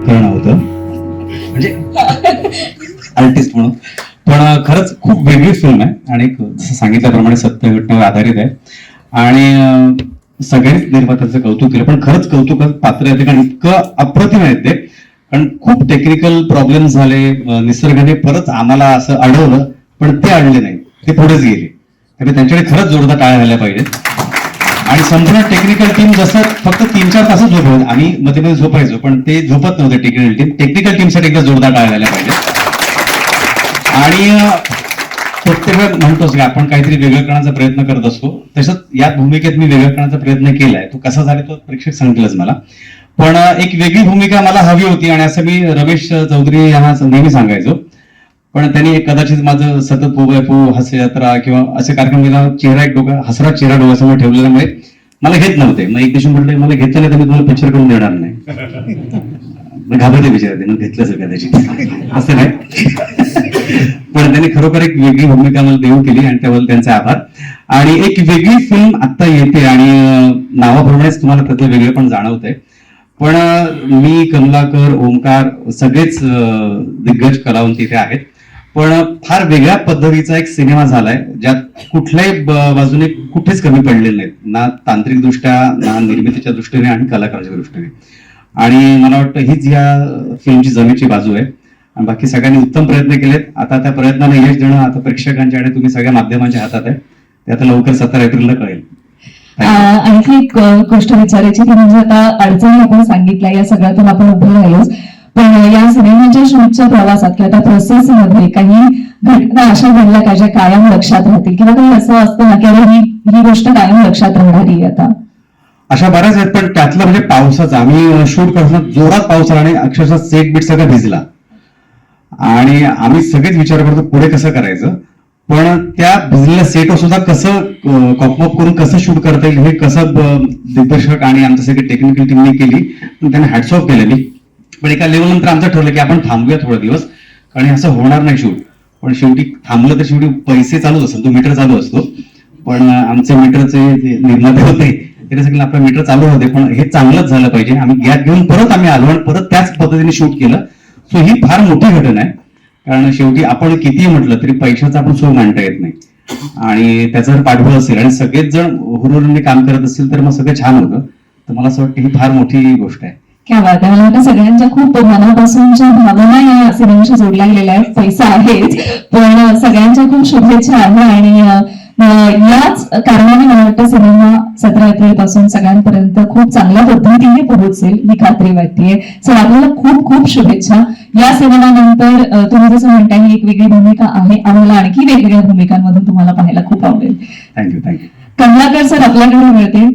नव्हतं म्हणजे आर्टिस्ट म्हणून, पण खरंच खूप वेगळी फिल्म आहे आणि जसं सांगितल्याप्रमाणे सत्य घटनेवर आधारित आहे आणि सगळ्यांनी निर्मात्याचं कौतुक केलं, पण खरंच कौतुकाचं पात्र आहे कारण इतकं अप्रतिम आहे ते. कारण खूप टेक्निकल प्रॉब्लेम झाले, निसर्गाने परत आम्हाला असं अडवलं, पण ते अडले नाही, ते पुढेच गेले. त्यामुळे त्यांच्याकडे खरंच जोरदार टाळ्या झाल्या पाहिजेत. आणि संपूर्ण टेक्निकल टीम, जसं फक्त 3-4 तासच झोपवत, आम्ही मध्ये मध्ये झोपायचो पण ते झोपत नव्हते. टेक्निकल टीमसाठी एकदा जोरदार टाळ्या झाल्या पाहिजेत. आणि प्रत्येक वेळ म्हणतोच की आपण काहीतरी वेगळं करण्याचा प्रयत्न करत असतो, तसंच या भूमिकेत मी वेगळं करण्याचा प्रयत्न केलाय. तो कसा झाला तो प्रेक्षक सांगतीलच मला, पण एक वेगळी भूमिका मला हवी होती आणि असं मी रमेश चौधरी यांना नेहमी सांगायचो. पण त्यांनी कदाचित माझं सतत पो हास्य यात्रा किंवा असे कार्यक्रम चेहरा एक डोका हसरा चेहरा डोळ्यासमोर ठेवलेल्यामुळे मला घेत नव्हते. मग एक दिवशी म्हटलं मला घेतलं नाही तर मी तुम्हाला पिक्चर करून देणार नाही. घाबरते विचारते मग घेतलं असेल कदाचित, असं नाही. पण त्यांनी खरोखर एक वेगळी भूमिका मला देऊ केली आणि त्याबद्दल त्यांचे आभार. आणि एक वेगळी फिल्म आता येते आणि नावाप्रमाणेच तुम्हाला त्यातलं वेगळे पण जाणवतंय. पण मी, कमलाकर, ओमकार सगळेच दिग्गज कलावंत तिथे आहेत, पण फार वेगळ्या पद्धतीचा एक सिनेमा झालाय ज्यात कुठल्याही बाजूने कुठेच कमी पडलेले नाहीत, ना तांत्रिक दृष्ट्या, ना निर्मितीच्या दृष्टीने आणि कलाकाराच्या दृष्टीने. आणि मला वाटतं हीच या फिल्मची जमेची बाजू आहे. आणि बाकी सगळ्यांनी उत्तम प्रयत्न केलेत. आता त्या प्रयत्नाने यश देणं आता प्रेक्षकांच्या आणि तुम्ही सगळ्या माध्यमांच्या हातात आहे. ते आता लवकर 17 एप्रिलला कळेल. आणखी एक गोष्ट विचारायची की म्हणजे आता अडचणी आपण सांगितल्या, या सगळ्यातून आपण उभे राहिलोच, पण या सिनेमाच्या शूटच्या प्रवासात किंवा त्या प्रोसेस मध्ये काही घटना अशा घडल्या का ज्या कायम लक्षात राहतील, किंवा काही असं असतं ना की ही गोष्ट कायम लक्षात राहणारी? आता अशा बऱ्याच आहेत, पण त्यातलं म्हणजे पावसाचा, आम्ही शूट करताना जोरात पाऊस आला आणि अक्षरशः सेट बीट सगळं भिजला आणि आम्ही सगळेच विचार करतो पुढे कसं करायचं. पण त्या भिजलेल्या सेटवर सुद्धा कसं कॉपअप करून कसं शूट करता येईल हे कसं दिग्दर्शक आणि आमच्या सगळे टेक्निकल टीमने केली, पण त्यांनी हॅट्स ऑफ केलेली. पण एका लेवल नंतर आमचं ठरलं की आपण थांबूया थोडे दिवस, कारण असं होणार नाही शूट. पण शेवटी थांबलं तर शेवटी पैसे चालूच असतात, तो मीटर चालू असतो. पण आमचे मीटरचे निर्माते होते ते सगळं आपलं मीटर चालू होते, पण हे चांगलंच झालं पाहिजे. आम्ही गॅप घेऊन परत आम्ही आलो आणि परत त्याच पद्धतीने शूट केलं. सो ही फार मोठी घटना आहे, कारण शेवटी आपण कितीही म्हटलं तरी पैशाचा आपण सोय मांडता येत नाही. आणि त्याचा जर पाठबळ असेल आणि सगळेच जण हुरूरीने काम करत असतील तर मग सगळं छान होतं. तर मला असं वाटतं ही फार मोठी गोष्ट आहे. क्या बात आहे. मला वाटतं सगळ्यांच्या खूप मनापासूनच्या भावना या सिनेमाशी जोडल्या गेलेल्या आहेत. पैसा आहेच, पण सगळ्यांच्या खूप शुभेच्छा आहे. आणि याच कारणाने मला वाटतं सिनेमा 17 एप्रिल पासून सगळ्यांपर्यंत खूप चांगल्या पद्धतीने पोहोचेल ही खात्री वाटतेय. सो आपल्याला खूप खूप शुभेच्छा. या सिनेमानंतर तुम्ही जसं म्हणताय ही एक वेगळी भूमिका आहे, आम्हाला आणखी वेगवेगळ्या भूमिकांमधून तुम्हाला पाहायला खूप आवडेल. थँक्यू. कमलाकर सर आपल्याकडे मिळतील.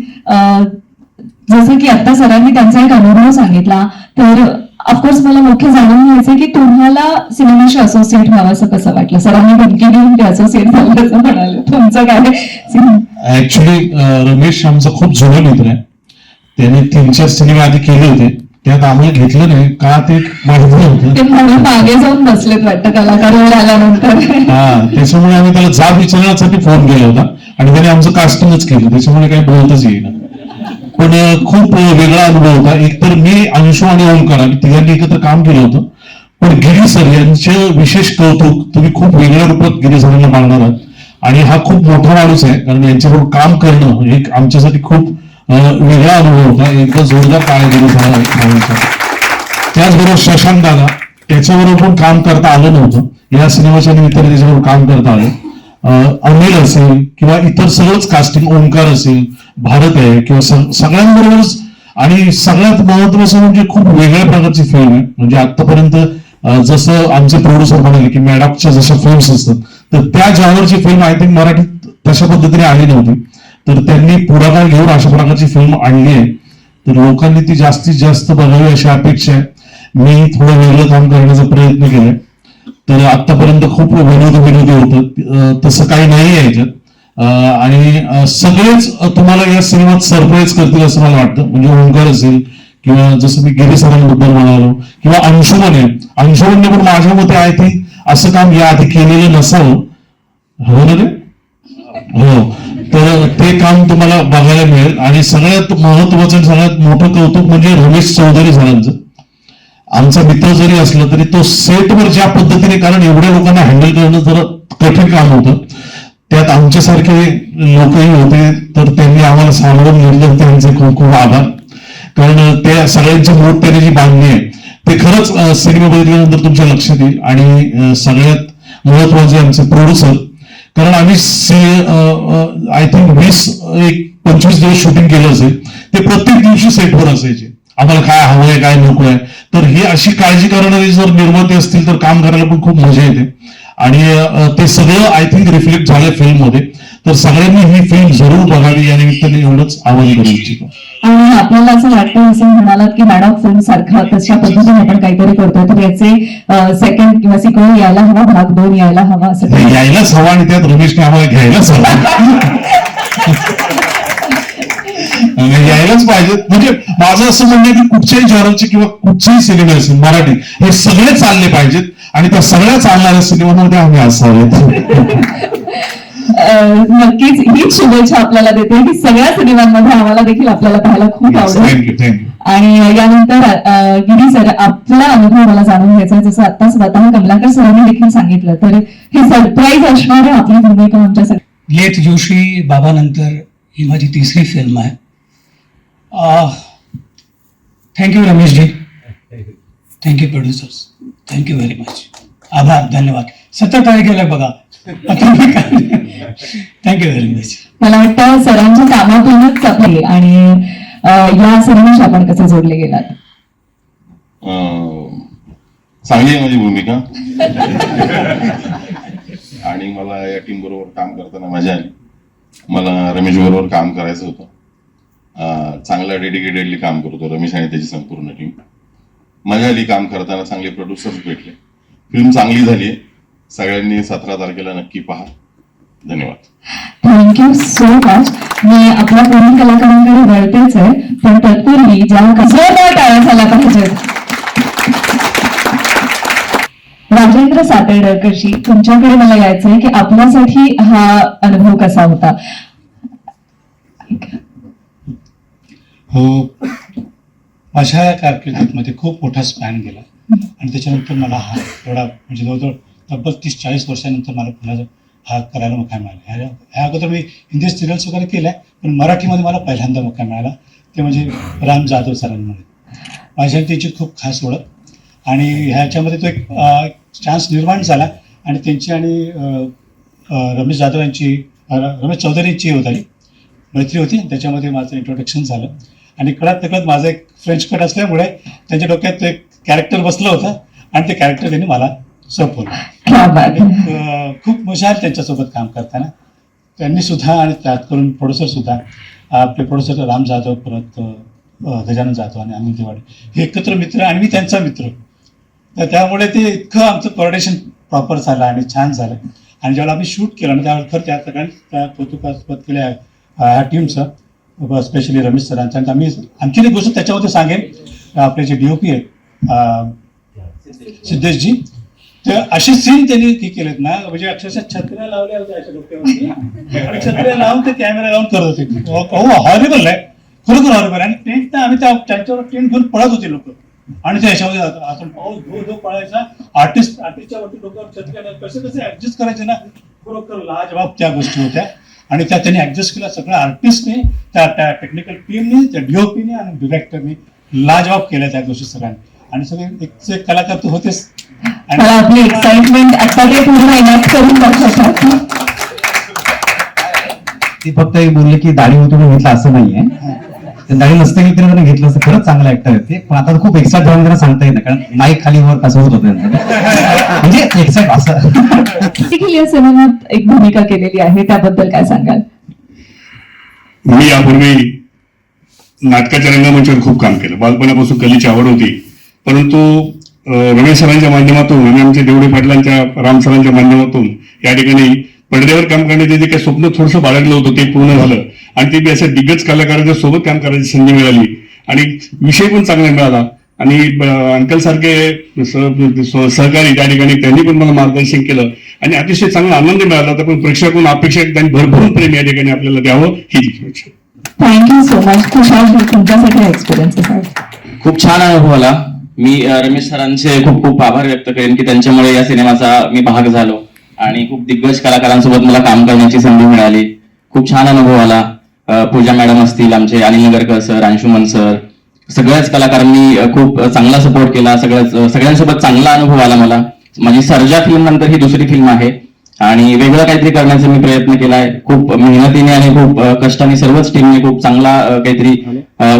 जसं की आता सरांनी त्यांचा एक अनुभव सांगितला, तर ऑफकोर्स मला मुख्य जाणून घ्यायचं की तुम्हाला सिनेमाशी असोसिएट व्हावं असं कसं वाटलं? सरांनी धमकी देऊन ते असोसिएट झालं असं म्हणाले, तुमचं काय? ऍक्च्युली रमेश आमचा खूप जुना मित्र आहे. त्याने 3-4 सिनेमे आधी केले होते, त्यात आम्हाला घेतलं नाही का ते माहिती नव्हतं. ते म्हणून मागे जाऊन बसलेत वाटतं कलाकार आल्यानंतर. हा, त्याच्यामुळे आम्ही त्याला जाब विचारण्यासाठी फोन केला होता आणि त्याने आमचं कास्टिंगच केलं, त्याच्यामुळे काही बोलतच येईना. पण खूप वेगळा अनुभव होता. एकतर मी, अंशू आणि ओमकार आम्ही तिघांनी एकत्र काम केलं होतं. पण गिरी सर यांचं विशेष कौतुक. तुम्ही खूखूप वेगळ्या रूपात गिरी सरांना मानणार आहात आणि हा खूप मोठा माणूस आहे, कारण यांच्याबरोबर काम करणं एक आमच्यासाठी खूप वेगळा अनुभव होता. एकदा जोरदार टाळ्या गिरी सरांचा. त्याचबरोबर शशांक दादा, त्याच्याबरोबर पण काम करता आलं नव्हतं. या सिनेमाच्या निमित्ताने त्याच्याबरोबर काम करता आलं. अनिल असेल किंवा इतर सगळंच कास्टिंग, ओंकार असेल, भारत आहे किंवा सगळ्यांबरोबरच. आणि सगळ्यात महत्वाचं म्हणजे खूप वेगळ्या प्रकारची फिल्म आहे. म्हणजे आतापर्यंत जसं आमचे प्रोड्युसर म्हणाले की मॅडॉकच्या जशा फिल्म्स असतात, तर त्या जॉनरची फिल्म आय थिंक मराठीत तशा पद्धतीने आली नव्हती. तर त्यांनी पुढाकार घेऊन अशा प्रकारची फिल्म आणली आहे. तर लोकांनी ती जास्तीत जास्त बघावी अशी अपेक्षा आहे. मी थोडं वेगळं काम करण्याचा प्रयत्न केलाय. तर आतापर्यंत खूप विनोदी होतं, तसं काही नाही आहे याच्यात. आणि सगळेच तुम्हाला या सिनेमात सरप्राईज करतील असं मला वाटतं. म्हणजे ओंकार असेल किंवा जसं मी गिरी सरांबद्दल म्हणालो किंवा अंशुमनने पण माझ्या मते आय थिंक असं काम याआधी केलेलं नसावं. हो ना रे? हो. तर ते काम तुम्हाला बघायला मिळेल. आणि सगळ्यात महत्वाचं आणि सगळ्यात मोठं कौतुक म्हणजे रमेश चौधरी सरांचं. आमचा मित्र जरी असला तरी तो सेटवर ज्या पद्धतीने, कारण एवढ्या लोकांना हँडल करणं जरा कठीण काम होतं, त्यात आमच्यासारखे लोकही होते, तर त्यांनी आम्हाला सावरून घेतलं, त्यांचे खूप खूप आभार. कारण त्या सगळ्यांची मोठ त्यांनी जी बांधणी आहे ते खरंच सिनेमा बघितल्यानंतर तुमच्या लक्षात येईल. आणि सगळ्यात महत्वाचे आमचे प्रोड्युसर, कारण आम्ही आय थिंक 20-25 दिवस शूटिंग केलं असेल, ते प्रत्येक दिवशी सेटवर असायचे. आम्हाला काय हवंय काय नको आहे, तर ही अशी काळजी करणारी जर निर्माते असतील तर काम करायला पण खूप मजा येते. आणि ते सगळं आय थिंक रिफ्लेक्ट झालंय फिल्ममध्ये. तर सगळ्यांनी ही फिल्म जरूर बघावी या निमित्ताने एवढंच आवाहन करू इच्छितो. आणि आपल्याला असं वाटतं, असं म्हणालात की मॅन ऑफ फिल्म सारखा तशा पद्धतीने आपण काहीतरी करतोय, तर याचे सेकंड किंवा सिक्वल यायला हवा, भाग 2 यायला हवा, असं नाही, यायलाच हवा. आणि त्यात रमेशने आम्हाला घ्यायलाच हवा. यायलाच पाहिजे. म्हणजे माझं असं म्हणणं आहे की कुठच्याही जॉनरचे किंवा कुठचेही सिनेमे असेल मराठी, हे सगळे चालले पाहिजेत. आणि त्या सगळ्या चालणाऱ्या सिनेमामध्ये आम्ही असावेत. नक्कीच हीच शुभेच्छा आपल्याला देते की सगळ्या सिनेमांमध्ये आम्हाला देखील आपल्याला पाहायला खूप आवडेल. थँक्यू. आणि यानंतर गिरी सर, आपला अनुभव मला जाणून घ्यायचा आहे. जसं आता स्वतः कमलाकर सरांनी देखील सांगितलं, तर हे सरप्राईज असणार आहे आपली भूमिका आमच्यासाठी. लेट जोशी बाबानंतर ही माझी तिसरी फिल्म आहे. Thank you Rameshji, thank you producers, thank you very much. आभार, धन्यवाद. 17 तारखेला बघा. Thank you very much. मला वाटतं सरांच्या कामातूनच आपले आणि या सिनेमाशी आपण कसे जोडले गेलात? चांगली आहे माझी भूमिका. आणि मला या टीम बरोबर काम करताना मजा आली. मला रमेश बरोबर काम करायचं होतं. चांगला डेडिकेटेडली काम करतो रमेश आणि त्याची संपूर्ण टीम. मजा आली काम करताना. चांगले प्रोड्युसर्स भेटले. फिल्म चांगली झाली आहे. सगळ्यांनी 17 तारखेला नक्की पहा. धन्यवाद. Thank you so much. मी आपल्या पुढील कलाकारांकडे वळतेच आहे, पण तत्पूर्वी ज्या कसरत टाळ्या झाला पाहिजे. राजेंद्र सातेडकरशी तुमच्याकडे मला यायचंय की आपल्यासाठी हा अनुभव कसा होता? हो, माझ्या कारकिर्दीमध्ये खूप मोठा स्पॅन गेला. आणि त्याच्यानंतर मला हा एवढा म्हणजे जवळजवळ तब्बल 30-40 वर्षानंतर मला पुन्हा हा करायला मोका मिळाला. ह्या अगोदर मी हिंदी सिरियल्स वगैरे केल्या, पण मराठीमध्ये मला पहिल्यांदा मोका मिळाला. ते म्हणजे राम जाधव सरांमुळे. माझ्या त्याची खूप खास ओळख. आणि ह्याच्यामध्ये तो एक चान्स निर्माण झाला. आणि त्यांची आणि रमेश जाधव यांची, रमेश चौधरी यांची होती मैत्री होती. त्याच्यामध्ये माझं इंट्रोडक्शन झालं. आणि कळत नकळत माझं एक फ्रेंच कट असल्यामुळे त्यांच्या डोक्यात एक कॅरेक्टर बसलं होतं आणि ते कॅरेक्टर त्यांनी मला सोपवलं. खूप मजा आली त्यांच्यासोबत काम करताना. त्यांनी सुद्धा आणि त्यात करून प्रोड्युसर सुद्धा, आपले प्रोड्युसर राम जाधव, परत गजानन जाधव आणि अनिल तिवारी हे एकत्र मित्र आणि मी त्यांचा मित्र. तर त्यामुळे ते इतकं आमचं कोऑर्डिनेशन प्रॉपर झालं आणि छान झालं. आणि ज्यावेळेला आम्ही शूट केलं ना त्यावेळेला खरं त्या सगळ्यांनी त्या कौतुकास्पद केल्या ह्या टीमचं, स्पेशली रमेश सरांचं. आणि आम्ही आणखीन एक गोष्ट त्याच्यामध्ये सांगेन, आपले जे DOP आहेत सिद्धेशजी, तर असे सीन त्यांनी हे केलेत ना, म्हणजे अक्षरशः छत्र्या लावल्या होत्या अशा डोक्यावरती आणि छत्र्या लावून ते कॅमेरा लावून करत होते. हॉरिबल आहे, खरोखर हॉरिबल. आणि टेंट ना आम्ही त्यांच्यावर टेंट घेऊन पळत होते लोक. आणि त्या ह्याच्यामध्ये आपण पाऊस धो पळायचा. आर्टिस्टच्या वरती डोक्यावर छत्र्या कसे ऍडजस्ट करायचे ना, खरोखर लाजवाब त्या गोष्टी होत्या. आणि त्या त्यांनी ऍडजस्ट केल्या. सगळ्या आर्टिस्टने, त्या टेक्निकल टीमने, त्या DOPने आणि डिरेक्टरने लाजवाब केल्या त्या गोष्टी सगळ्यांनी. आणि सगळे एक कलाकार तू होतेस. मला आपली एक्साइटमेंट आता ते पूर्ण इनात करून दाखवतात. ती फक्त एक बोलले की दाढी होती म्हणून घेतलं असं नाहीये. दाढी नसते घेतली तर घेतलं असतं. खरंच चांगलं ऍक्टर आहे ते. पण आता खूप एक्साइट झालं त्यांना सांगता येत नाही, कारण माईक खाली वर कसं होत होतं म्हणजे एक्साइट असं. देखील या सिनेमात एक भूमिका केलेली आहे, त्याबद्दल काय सांगाल? मी यापूर्वी नाटकाच्या रंगमंचावर खूप काम केलं. बालपणापासून कलेची आवड होती. परंतु रमेश सरांच्या माध्यमातून आणि आमच्या देवडे पाटलांच्या, राम सरांच्या माध्यमातून या ठिकाणी पडद्यावर काम करण्याचे जे काही स्वप्न थोडंसं बाळगलं होतं ते पूर्ण झालं. आणि ते बी अशा दिग्गज कलाकारांच्या सोबत काम करायची संधी मिळाली. आणि विषय पण चांगला मिळाला. आणि अंकल सारखे सहकारी त्या ठिकाणी त्यांनी पण मला मार्गदर्शन केलं आणि अतिशय चांगला आनंद मिळाला होता. पण प्रेक्षकांना अपेक्षा आहे त्यांनी भरभरून प्रेम या ठिकाणी आपल्याला द्यावं ही इच्छा. Thank you so much. खुशाल, तुमच्यासाठी एक्सपिरियन्स आहे. खूप छान अनुभव आला. मी रमेश सरांचे खूप खूप आभार व्यक्त करेन की त्यांच्यामुळे या सिनेमाचा मी भाग झालो आणि खूप दिग्गज कलाकारांसोबत मला काम करण्याची संधी मिळाली. खूप छान अनुभव आला. पूजा मॅडम असतील, आमचे अनिल नगरकर सर, अंशुमन सर, सगळ्याच कलाकारांनी खूप चांगला सपोर्ट केला. सगळ्यांसोबत चांगला अनुभव आला मला. माझी सर्जा फिल्म नंतर ही दुसरी फिल्म आहे आणि वेगळं काहीतरी करण्याचा मी प्रयत्न केलाय. खूप मेहनतीने आणि खूप कष्टाने सर्वच टीमने खूप चांगला काहीतरी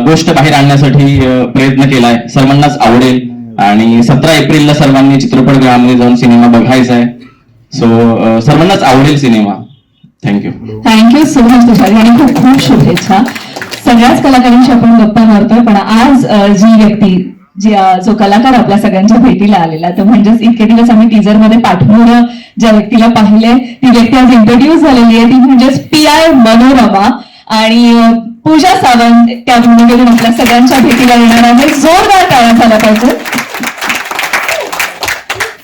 गोष्ट बाहेर आणण्यासाठी प्रयत्न केलाय. सर्वांनाच आवडेल आणि 17 एप्रिलला सर्वांनी चित्रपटगृहामध्ये जाऊन सिनेमा बघायचा आहे. सो सर्वांनाच आवडेल cinema. Thank you. Thank you so much Tushar आणि खूप खूप शुभेच्छा. सगळ्याच कलाकारांशी आपण गप्पा मारतोय, पण आज जी व्यक्ती जो कलाकार आपल्या सगळ्यांच्या भेटीला आलेला, तर म्हणजेच इतके दिवस आम्ही टीजर मध्ये पाठवून ज्या व्यक्तीला पाहिले ती व्यक्ती आज इंट्रोड्यूस झालेली आहे. ती म्हणजेच PI मनोरमा आणि पूजा सावंत त्या भूमिकेतून आपल्या सगळ्यांच्या भेटीला येणार आहे. जोरदार टाळ्या झाला पाहिजे.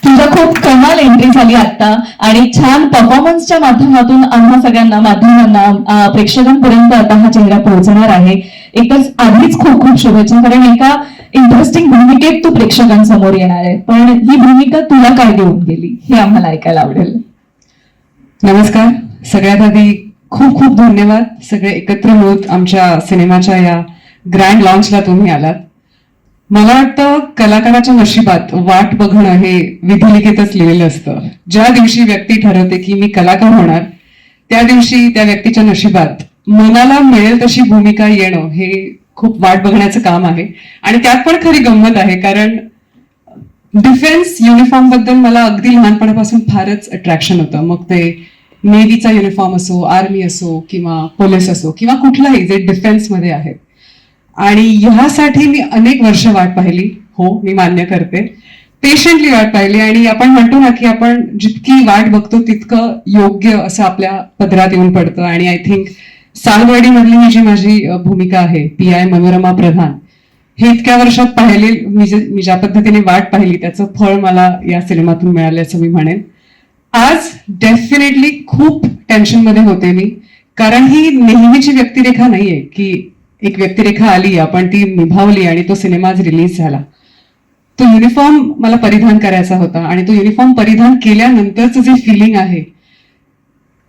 तुझा खूप कमाल एंट्री झाली आता आणि छान परफॉर्मन्सच्या माध्यमातून आम्हा सगळ्यांना माध्यमांना प्रेक्षकांपर्यंत आता हा चेहरा पोहोचणार आहे. एकच आधीच खूप खूप शुभेच्छा, कारण एका इंटरेस्टिंग भूमिकेत तू प्रेक्षकांसमोर येणार आहे. पण ही भूमिका तुला काय देऊन गेली हे आम्हाला ऐकायला आवडेल. नमस्कार. सगळ्यात आधी खूप खूप धन्यवाद. सगळे एकत्र होत आमच्या सिनेमाच्या या ग्रँड लॉन्चला तुम्ही आलात. मला वाटतं कलाकाराच्या नशिबात वाट बघणं हे विधिलिखितच लिहिलेलं असतं. ज्या दिवशी व्यक्ती ठरवते की मी कलाकार होणार, त्या दिवशी त्या व्यक्तीच्या नशिबात मनाला मिळेल तशी भूमिका येणं हे खूप वाट बघण्याचं काम आहे. आणि त्यात पण खरी गंमत आहे, कारण डिफेन्स युनिफॉर्म बद्दल मला अगदी लहानपणापासून फारच अट्रॅक्शन होतं. मग ते नेव्हीचा युनिफॉर्म असो, आर्मी असो किंवा पोलीस असो किंवा कुठलाही जे डिफेन्समध्ये आहेत. आणि ह्यासाठी मी अनेक वर्ष वाट पाहिली. हो, मी मान्य करते, पेशंटली वाट पाहिली. आणि आपण म्हणतो ना की आपण जितकी वाट बघतो तितकं योग्य असं आपल्या पदरात येऊन पडतं. आणि आय थिंक सालवाडी मधली ही जी माझी भूमिका आहे PI मनोरमा प्रधान, हे इतक्या वर्षात पाहिले मी ज्या पद्धतीने वाट पाहिली त्याचं फळ मला या सिनेमातून मिळाल्याचं मी म्हणेन. आज डेफिनेटली खूप टेन्शनमध्ये होते मी, कारण ही नेहमीची व्यक्तिरेखा नाहीये की एक व्यक्तिरेखा आली, आपण ती निभावली आणि तो सिनेमा आज रिलीज झाला. तो युनिफॉर्म मला परिधान करायचा होता आणि तो युनिफॉर्म परिधान केल्यानंतरचं जे फिलिंग आहे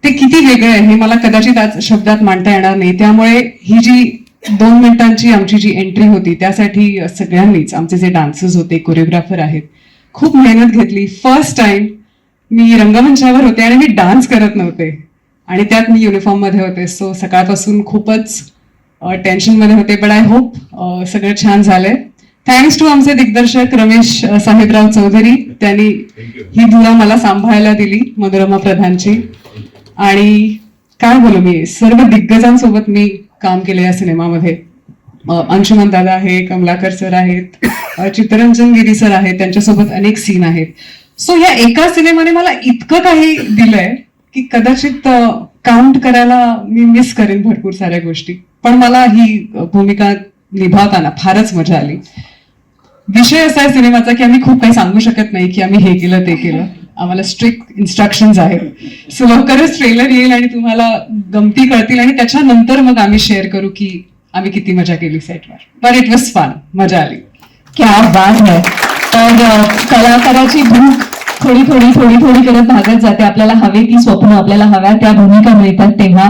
ते किती वेगळं आहे हे मला कदाचित आज शब्दात मांडता येणार नाही. त्यामुळे ही जी 2 मिनिटांची आमची जी एंट्री होती त्यासाठी सगळ्यांनीच, आमचे जे डान्सर्स होते, कोरिओग्राफर आहेत, खूप मेहनत घेतली. फर्स्ट टाइम मी रंगमंचावर होते आणि मी डान्स करत नव्हते आणि त्यात मी युनिफॉर्म मध्ये होते. सो सकाळपासून खूपच टेन्शनमध्ये होते, पण आय होप सगळं छान झालंय. थँक्स टू आमचे दिग्दर्शक रमेश साहेबराव चौधरी, त्यांनी ही धुरा मला सांभाळायला दिली, मनोरमा प्रधानची. आणि काय बोलू, मी सर्व दिग्गजांसोबत मी काम केलं या सिनेमामध्ये. अंशुमन दादा आहे, कमलाकर सर आहेत, चित्तरंजन गिरी सर आहेत, त्यांच्यासोबत अनेक सीन आहेत. सो या एका सिनेमाने मला इतकं काही दिलंय की कदाचित काउंट करायला मी मिस करेन भरपूर साऱ्या गोष्टी. पण मला ही भूमिका निभावताना फारच मजा आली. विषय असा आहे सिनेमाचा की आम्ही खूप काही सांगू शकत नाही की आम्ही हे केलं ते केलं. आम्हाला स्ट्रिक्ट इन्स्ट्रक्शन्स आहेत. सो लवकरच ट्रेलर येईल आणि तुम्हाला गमती कळतील आणि त्याच्यानंतर मग आम्ही शेअर करू की आम्ही किती मजा केली सेटवर. बट इट वॉज फन, मजा आली. क्या बात है. तर कलाकाराची भूक थोडी थोडी थोडी थोडी करत भागत जाते. आपल्याला हवे ती स्वप्न, आपल्याला हव्या त्या भूमिका मिळतात तेव्हा.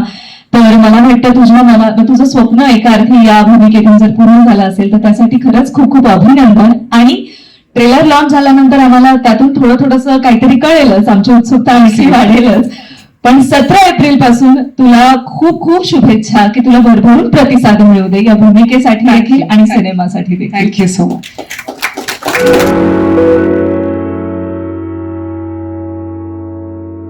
तर मला वाटतं तुझं स्वप्न एका अर्थी या भूमिकेतून जर पूर्ण झालं असेल तर त्यासाठी खरंच खूप खूप अभिनंदन. आणि ट्रेलर लॉन्च झाल्यानंतर आम्हाला त्यातून थोडंसं काहीतरी कळेलच, आमची उत्सुकता आणखी वाढेलच. पण 17 एप्रिल पासून तुला खूप खूप शुभेच्छा की तुला भरभरून प्रतिसाद मिळू दे या भूमिकेसाठी देखील आणि सिनेमासाठी देखील. Thank you so much.